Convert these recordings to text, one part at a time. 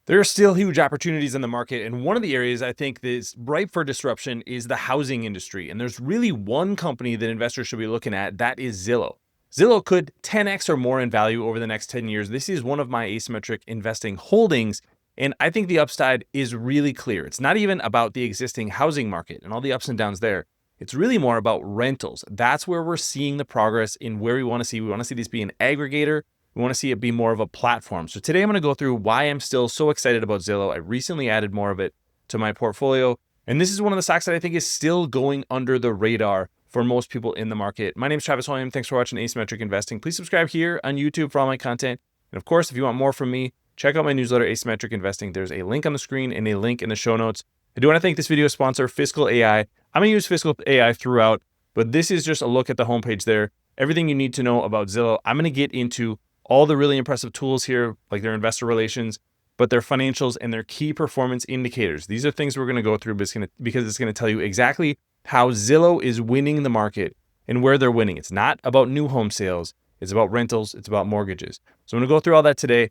There are still huge opportunities in the market, and one of the areas I think that is ripe for disruption is the housing industry. And there's really one company that investors should be looking at, that is Zillow. Zillow could 10x or more in value over the next 10 years. This is one of my asymmetric investing holdings, and I think the upside is really clear. It's not even about the existing housing market and all the ups and downs there. It's really more about rentals. That's where we're seeing the progress in where we want to see. We want to see this be an aggregator. We want to see it be more of a platform. So today I'm going to go through why I'm still so excited about Zillow. I recently added more of it to my portfolio. And this is one of the stocks that I think is still going under the radar for most people in the market. My name is Travis William. Thanks for watching Asymmetric Investing. Please subscribe here on YouTube for all my content. And of course, if you want more from me, check out my newsletter, Asymmetric Investing. There's a link on the screen and a link in the show notes. I do want to thank this video sponsor, Fiscal.ai. I'm going to use Fiscal.ai throughout, but this is just a look at the homepage there. Everything you need to know about Zillow. I'm going to get into all the really impressive tools here, like their investor relations, but their financials and their key performance indicators. These are things we're going to go through because it's going to tell you exactly how Zillow is winning the market and where they're winning. It's not about new home sales. It's about rentals. It's about mortgages. So I'm going to go through all that today.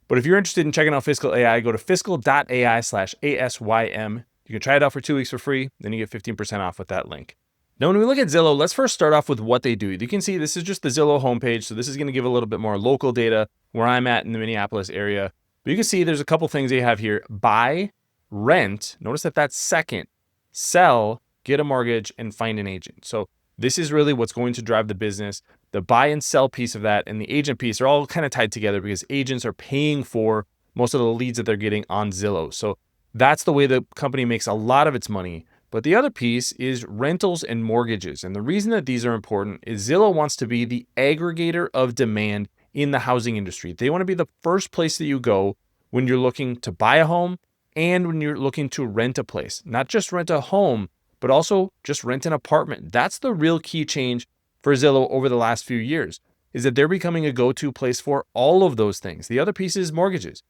But if you're interested in checking out Fiscal.ai, go to fiscal.ai/ASYM. You can try it out for 2 weeks for free. Then you get 15% off with that link. Now, when we look at Zillow, let's first start off with what they do. You can see this is just the Zillow homepage. So this is going to give a little bit more local data where I'm at in the Minneapolis area. But you can see there's a couple things they have here. Buy, rent. Notice that that's second. Sell, get a mortgage, and find an agent. So this is really what's going to drive the business. The buy and sell piece of that and the agent piece are all kind of tied together because agents are paying for most of the leads that they're getting on Zillow. So that's the way the company makes a lot of its money. But the other piece is rentals and mortgages. And the reason that these are important is Zillow wants to be the aggregator of demand in the housing industry. They want to be the first place that you go when you're looking to buy a home and when you're looking to rent a place. Not just rent a home, but also just rent an apartment. That's the real key change for Zillow over the last few years, is that they're becoming a go-to place for all of those things. The other piece is mortgages.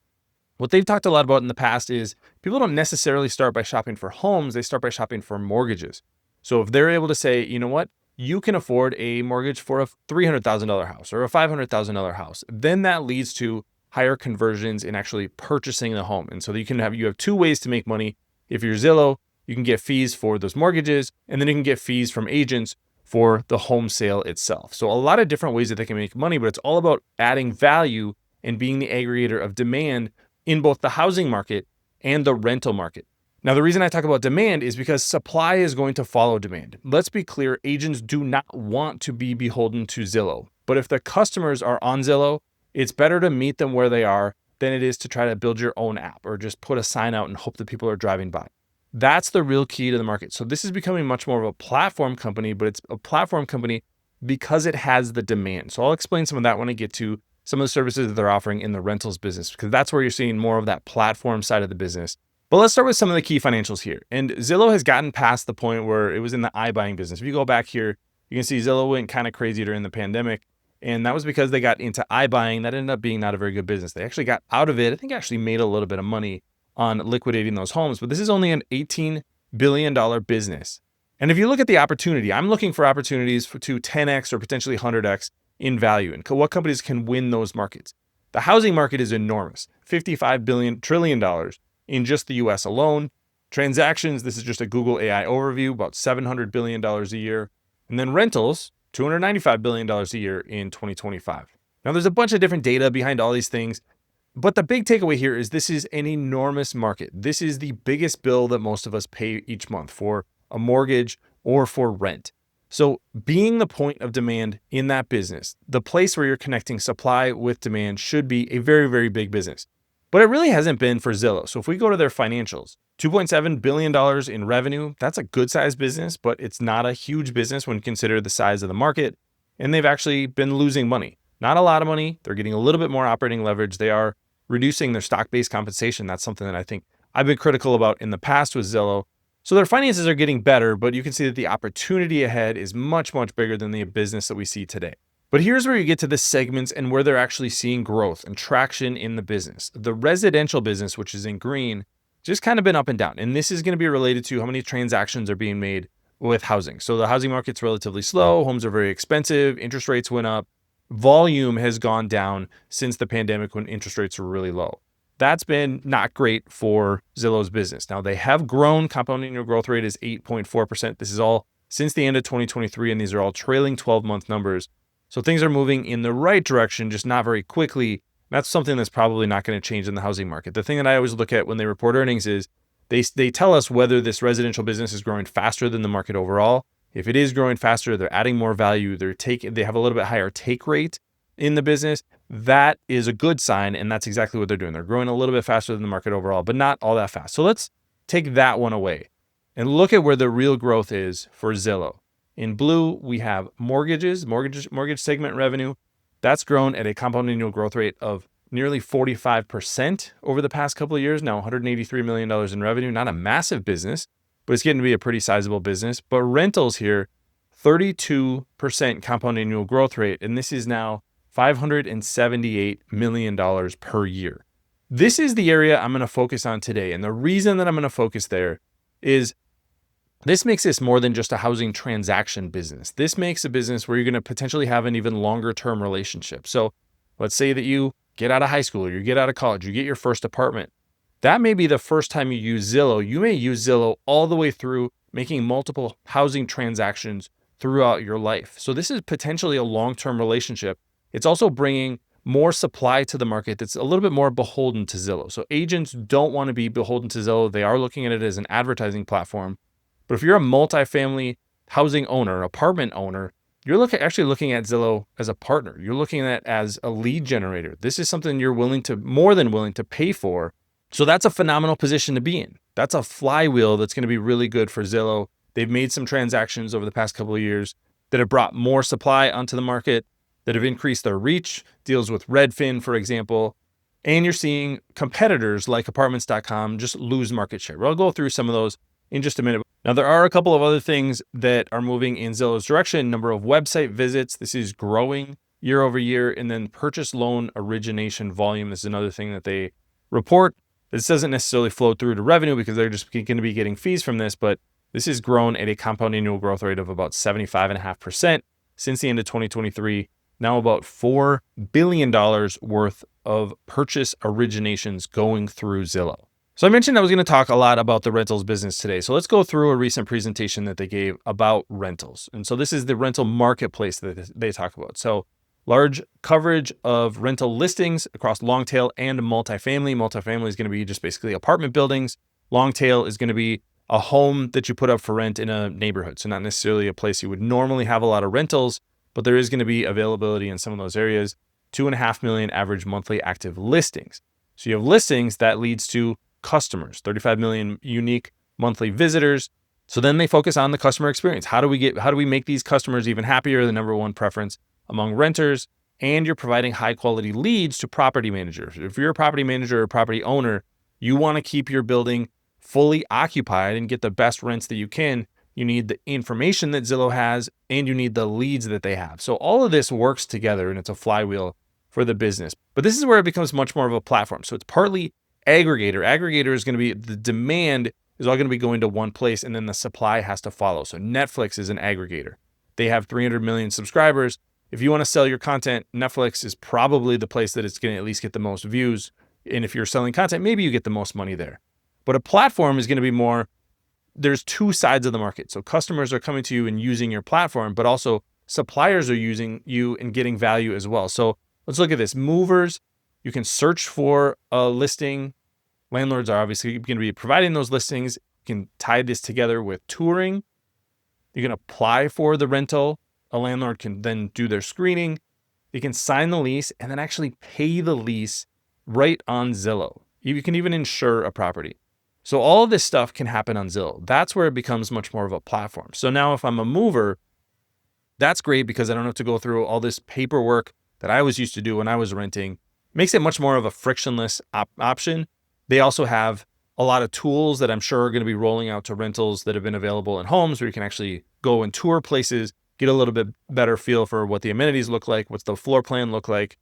What they've talked a lot about in the past is people don't necessarily start by shopping for homes, they start by shopping for mortgages. So if they're able to say, you know what, you can afford a mortgage for a $300,000 house or a $500,000 house, then that leads to higher conversions in actually purchasing the home. And so you have two ways to make money. If you're Zillow, you can get fees for those mortgages, and then you can get fees from agents for the home sale itself. So a lot of different ways that they can make money, but it's all about adding value and being the aggregator of demand in both the housing market and the rental market. Now, the reason I talk about demand is because supply is going to follow demand. Let's be clear, agents do not want to be beholden to Zillow. But if the customers are on Zillow, it's better to meet them where they are than it is to try to build your own app or just put a sign out and hope that people are driving by. That's the real key to the market. So this is becoming much more of a platform company, but it's a platform company because it has the demand. So I'll explain some of that when I get to some of the services that they're offering in the rentals business, because that's where you're seeing more of that platform side of the business. But let's start with some of the key financials here. And Zillow has gotten past the point where it was in the iBuying business. If you go back here, you can see Zillow went kind of crazy during the pandemic. And that was because they got into iBuying. That ended up being not a very good business. They actually got out of it. I think actually made a little bit of money on liquidating those homes, but this is only an $18 billion business. And if you look at the opportunity, I'm looking for opportunities to 10x or potentially 100x in value, and what companies can win those markets. The housing market is enormous, $55 trillion in just the US alone. Transactions, this is just a Google AI overview, about $700 billion a year. And then rentals, $295 billion a year in 2025. Now, there's a bunch of different data behind all these things, but the big takeaway here is this is an enormous market. This is the biggest bill that most of us pay each month for a mortgage or for rent. So being the point of demand in that business, the place where you're connecting supply with demand, should be a very, very big business. But it really hasn't been for Zillow. So if we go to their financials, $2.7 billion in revenue, that's a good sized business, but it's not a huge business when you consider the size of the market. And they've actually been losing money. Not a lot of money. They're getting a little bit more operating leverage. They are reducing their stock-based compensation. That's something that I think I've been critical about in the past with Zillow. So their finances are getting better, but you can see that the opportunity ahead is much, much bigger than the business that we see today. But here's where you get to the segments and where they're actually seeing growth and traction in the business. The residential business, which is in green, just kind of been up and down. And this is going to be related to how many transactions are being made with housing. So the housing market's relatively slow. Homes are very expensive. Interest rates went up. Volume has gone down since the pandemic when interest rates were really low. That's been not great for Zillow's business. Now, they have grown. Compounding annual growth rate is 8.4%. This is all since the end of 2023, and these are all trailing 12-month numbers. So things are moving in the right direction, just not very quickly. That's something that's probably not going to change in the housing market. The thing that I always look at when they report earnings is they tell us whether this residential business is growing faster than the market overall. If it is growing faster, they're adding more value, they have a little bit higher take rate in the business. That is a good sign, and that's exactly what they're doing. They're growing a little bit faster than the market overall, but not all that fast. So let's take that one away and look at where the real growth is for Zillow. In blue, we have mortgage segment revenue. That's grown at a compound annual growth rate of nearly 45% over the past couple of years. Now, $183 million in revenue, not a massive business, but it's getting to be a pretty sizable business. But rentals here, 32% compound annual growth rate, and this is now $578 million per year. This is the area I'm going to focus on today. And the reason that I'm going to focus there is this makes this more than just a housing transaction business. This makes a business where you're going to potentially have an even longer term relationship. So let's say that you get out of high school or you get out of college, you get your first apartment. That may be the first time you use Zillow. You may use Zillow all the way through making multiple housing transactions throughout your life. So this is potentially a long-term relationship. It's also bringing more supply to the market that's a little bit more beholden to Zillow. So agents don't want to be beholden to Zillow. They are looking at it as an advertising platform. But if you're a multifamily housing owner, apartment owner, you're actually looking at Zillow as a partner. You're looking at it as a lead generator. This is something you're more than willing to pay for. So that's a phenomenal position to be in. That's a flywheel that's going to be really good for Zillow. They've made some transactions over the past couple of years that have brought more supply onto the market, that have increased their reach, deals with Redfin, for example. And you're seeing competitors like apartments.com just lose market share. I'll go through some of those in just a minute. Now, there are a couple of other things that are moving in Zillow's direction. Number of website visits. This is growing year over year. And then purchase loan origination volume. This is another thing that they report. This doesn't necessarily flow through to revenue because they're just going to be getting fees from this, but this has grown at a compound annual growth rate of about 75.5% since the end of 2023. Now about $4 billion worth of purchase originations going through Zillow. So I mentioned I was going to talk a lot about the rentals business today. So let's go through a recent presentation that they gave about rentals. And so this is the rental marketplace that they talk about. So large coverage of rental listings across long tail and multifamily. Multifamily is going to be just basically apartment buildings. Long tail is going to be a home that you put up for rent in a neighborhood. So not necessarily a place you would normally have a lot of rentals, but there is going to be availability in some of those areas. 2.5 million average monthly active listings. So you have listings that leads to customers, 35 million unique monthly visitors. So then they focus on the customer experience. How do we make these customers even happier? The number one preference among renters. And you're providing high quality leads to property managers. If you're a property manager or property owner, you want to keep your building fully occupied and get the best rents that you can. You need the information that Zillow has, and you need the leads that they have. So all of this works together, and it's a flywheel for the business. But this is where it becomes much more of a platform. So it's partly aggregator. Aggregator is going to be the demand is all going to be going to one place, and then the supply has to follow. So Netflix is an aggregator. They have 300 million subscribers. If you want to sell your content, Netflix is probably the place that it's going to at least get the most views. And if you're selling content, maybe you get the most money there. But a platform is going to be more, there's two sides of the market. So customers are coming to you and using your platform, but also suppliers are using you and getting value as well. So let's look at this. Movers, you can search for a listing. Landlords are obviously going to be providing those listings. You can tie this together with touring. You can apply for the rental. A landlord can then do their screening. You can sign the lease and then actually pay the lease right on Zillow. You can even insure a property. So all of this stuff can happen on Zillow. That's where it becomes much more of a platform. So now if I'm a mover, that's great because I don't have to go through all this paperwork that I was used to do when I was renting. Makes it much more of a frictionless option. They also have a lot of tools that I'm sure are going to be rolling out to rentals that have been available in homes where you can actually go and tour places, get a little bit better feel for what the amenities look like, what's the floor plan look like.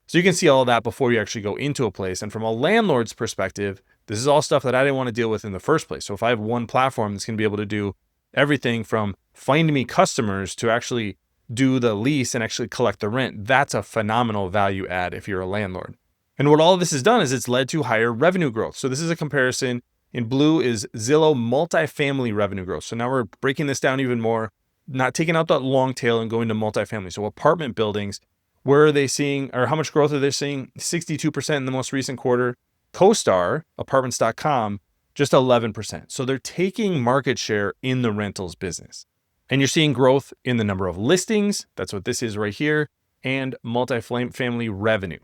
So you can see all of that before you actually go into a place. And from a landlord's perspective, this is all stuff that I didn't want to deal with in the first place. So if I have one platform that's going to be able to do everything from find me customers to actually do the lease and actually collect the rent, that's a phenomenal value add if you're a landlord. And what all of this has done is it's led to higher revenue growth. So this is a comparison. In blue is Zillow multifamily revenue growth. So now we're breaking this down even more, not taking out that long tail and going to multifamily. So apartment buildings, where are they seeing, or how much growth are they seeing? 62% in the most recent quarter. CoStar, apartments.com, just 11%. So they're taking market share in the rentals business. And you're seeing growth in the number of listings. That's what this is right here. And multifamily revenue.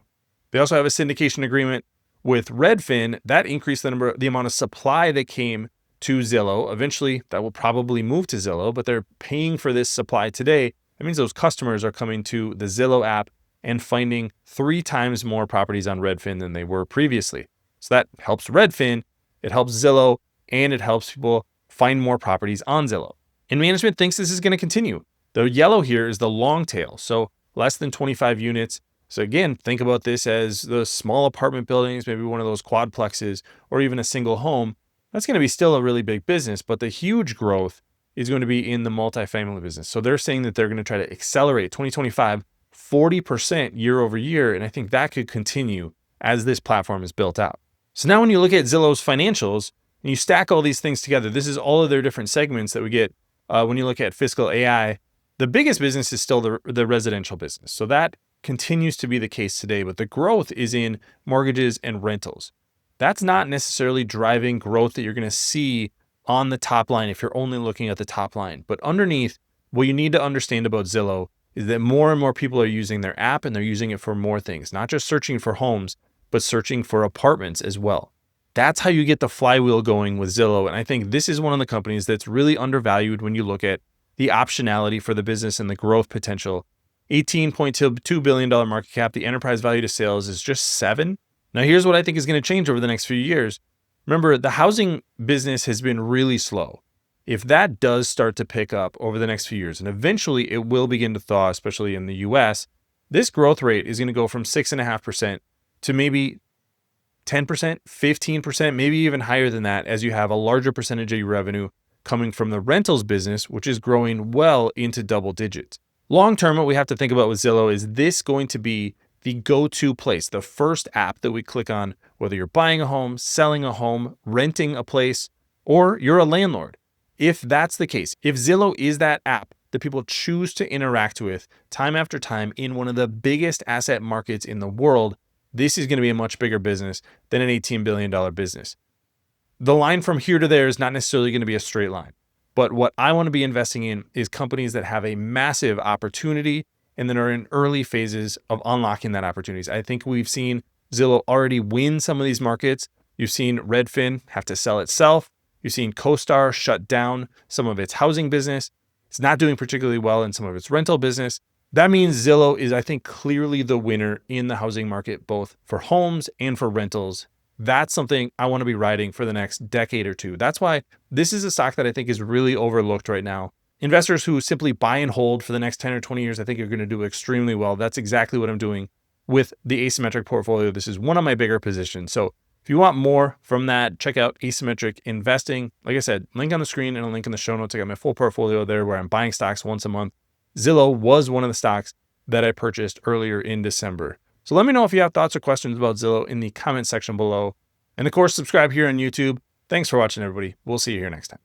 They also have a syndication agreement with Redfin that increased the amount of supply that came to Zillow. Eventually, that will probably move to Zillow, but they're paying for this supply today. That means those customers are coming to the Zillow app and finding 3 times more properties on Redfin than they were previously. So that helps Redfin, it helps Zillow, and it helps people find more properties on Zillow. And management thinks this is going to continue. The yellow here is the long tail, so less than 25 units. So again, think about this as the small apartment buildings, maybe one of those quadplexes, or even a single home. That's going to be still a really big business, but the huge growth is going to be in the multifamily business. So they're saying that they're going to try to accelerate 2025, 40% year over year. And I think that could continue as this platform is built out. So now when you look at Zillow's financials and you stack all these things together, this is all of their different segments that we get when you look at Fiscal.ai. The biggest business is still the residential business. So that continues to be the case today, but the growth is in mortgages and rentals. That's not necessarily driving growth that you're going to see on the top line if you're only looking at the top line. But underneath, what you need to understand about Zillow is that more and more people are using their app and they're using it for more things, not just searching for homes, but searching for apartments as well. That's how you get the flywheel going with Zillow. And I think this is one of the companies that's really undervalued when you look at the optionality for the business and the growth potential. $18.2 billion market cap. The enterprise value to sales is just 7. Now, here's what I think is going to change over the next few years. Remember, the housing business has been really slow. If that does start to pick up over the next few years, and eventually it will begin to thaw, especially in the US, this growth rate is going to go from 6.5% to maybe 10%, 15%, maybe even higher than that, as you have a larger percentage of your revenue coming from the rentals business, which is growing well into double digits. Long term, what we have to think about with Zillow is this going to be the go-to place, the first app that we click on, whether you're buying a home, selling a home, renting a place, or you're a landlord. If that's the case, if Zillow is that app that people choose to interact with time after time in one of the biggest asset markets in the world, this is going to be a much bigger business than an $18 billion business. The line from here to there is not necessarily going to be a straight line. But what I want to be investing in is companies that have a massive opportunity and that are in early phases of unlocking that opportunities. I think we've seen Zillow already win some of these markets. You've seen Redfin have to sell itself. You've seen CoStar shut down some of its housing business. It's not doing particularly well in some of its rental business. That means Zillow is, I think, clearly the winner in the housing market, both for homes and for rentals. That's something I want to be riding for the next decade or two. That's why this is a stock that I think is really overlooked right now. Investors who simply buy and hold for the next 10 or 20 years, I think are going to do extremely well. That's exactly what I'm doing with the asymmetric portfolio. This is one of my bigger positions. So if you want more from that, check out Asymmetric Investing. Like I said, link on the screen and a link in the show notes. I got my full portfolio there where I'm buying stocks once a month. Zillow was one of the stocks that I purchased earlier in December. So let me know if you have thoughts or questions about Zillow in the comment section below. And of course, subscribe here on YouTube. Thanks for watching, everybody. We'll see you here next time.